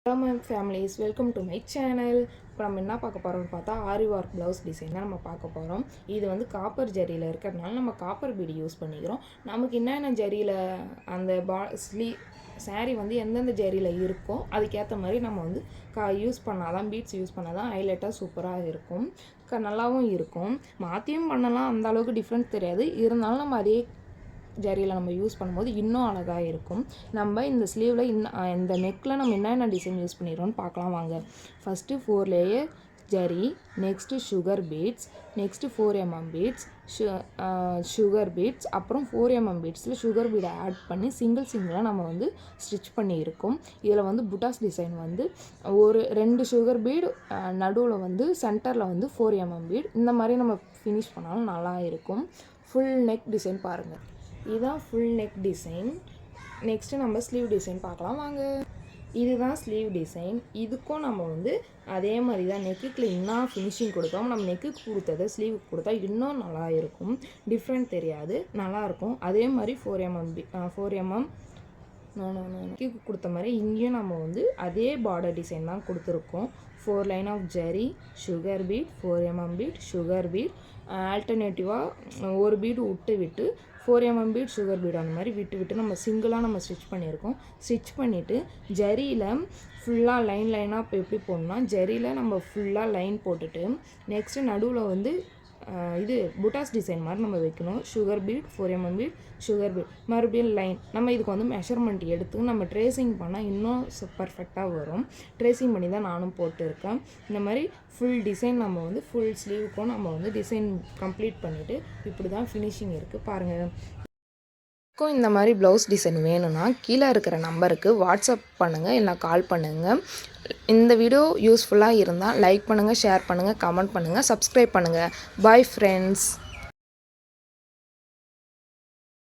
Hello my families, welcome to my channel. இப்போ நம்ம என்ன பார்க்க போகிறோம்னு பார்த்தா ஆரி ஒர்க் ப்ளவுஸ் டிசைன் தான் நம்ம பார்க்க போகிறோம். இது வந்து காப்பர் ஜரியில் இருக்கிறதுனால நம்ம காப்பர் பீடி யூஸ் பண்ணிக்கிறோம். நமக்கு என்னென்ன ஜரியில் அந்த சாரீ வந்து எந்தெந்த ஜரியில் இருக்கோ அதுக்கேற்ற மாதிரி நம்ம வந்து யூஸ் பண்ணால் தான் பீட்ஸ் யூஸ் பண்ணால் தான் ஹைலைட்டாக சூப்பராக இருக்கும், நல்லாவும் இருக்கும். மாற்றியும் பண்ணலாம், அந்த அளவுக்கு டிஃப்ரெண்ட் தெரியாது. இருந்தாலும் நம்ம அதே ஜரியில் நம்ம யூஸ் பண்ணும்போது இன்னும் அழகாக இருக்கும். நம்ம இந்த ஸ்லீவில் இந்த நெக்கில் நம்ம என்னென்ன டிசைன் யூஸ் பண்ணிடுறோம்னு பார்க்கலாம் வாங்க. First 4 layer zari, next sugar beads, next 4mm beads, sugar beads, அப்புறம் 4mm பீட்ஸில் சுகர் பீடை ஆட் பண்ணி சிங்கிளாக நம்ம வந்து ஸ்டிச் பண்ணியிருக்கோம். இதில் வந்து புட்டாஸ் டிசைன் வந்து ஒரு 2 சுகர் பீடு, நடுவில் வந்து சென்டரில் வந்து 4mm பீட், இந்த மாதிரி நம்ம ஃபினிஷ் பண்ணாலும் நல்லா இருக்கும். ஃபுல் நெக் டிசைன் பாருங்கள், இதுதான் ஃபுல் நெக் டிசைன். நெக்ஸ்ட்டு நம்ம ஸ்லீவ் டிசைன் பார்க்கலாம் வாங்க. இதுதான் ஸ்லீவ் டிசைன். இதுக்கும் நம்ம வந்து அதே மாதிரி தான் நெக்குக்கு இன்னும் ஃபினிஷிங் கொடுத்தோம். நம்ம நெக்குக்கு கொடுத்தது ஸ்லீவுக்கு கொடுத்தா இன்னும் நல்லா இருக்கும், டிஃப்ரெண்ட் தெரியாது, நல்லாயிருக்கும். அதே மாதிரி 4mm நெக்குக்கு கொடுத்த மாதிரி இங்கேயும் நம்ம வந்து அதே பார்டர் டிசைன் தான் கொடுத்துருக்கோம். 4 line of zari, sugar bead, 4mm bead, sugar bead, ஆல்டர்னேட்டிவாக ஒரு பீடு விட்டு 4mm பீட் சுகர் பீட் அந்த மாதிரி விட்டு நம்ம சிங்கிளாக நம்ம ஸ்டிச் பண்ணியிருக்கோம். ஸ்டிச் பண்ணிவிட்டு ஜரியில் ஃபுல்லாக லைனாக இப்போ எப்படி போடணும்னா ஜரியில் நம்ம ஃபுல்லாக லைன் போட்டுட்டு நெக்ஸ்ட்டு நடுவில் வந்து இது புட்டாஸ் டிசைன் மாதிரி நம்ம வைக்கணும். Sugar bead, 4mm bead, sugar bead, மறுபடியும் லைன். நம்ம இதுக்கு வந்து மெஷர்மெண்ட் எடுத்து நம்ம ட்ரேசிங் பண்ணால் இன்னும் பர்ஃபெக்டாக வரும். ட்ரேசிங் பண்ணி தான் நானும் போட்டுருக்கேன். இந்த மாதிரி ஃபுல் டிசைன் நம்ம வந்து ஃபுல் ஸ்லீவுக்கும் நம்ம வந்து டிசைன் கம்ப்ளீட் பண்ணிவிட்டு இப்படி தான் ஃபினிஷிங் இருக்குது பாருங்கள். இந்த மாதிரி ப்ளவுஸ் டிசைன் வேணும்னா கீழே இருக்கிற நம்பருக்கு வாட்ஸ்அப் பண்ணுங்கள், இல்லை கால் பண்ணுங்கள். இந்த வீடியோ யூஸ்ஃபுல்லாக இருந்தால் லைக் பண்ணுங்கள், ஷேர் பண்ணுங்கள், கமெண்ட் பண்ணுங்கள், சப்ஸ்கிரைப் பண்ணுங்கள். Bye friends.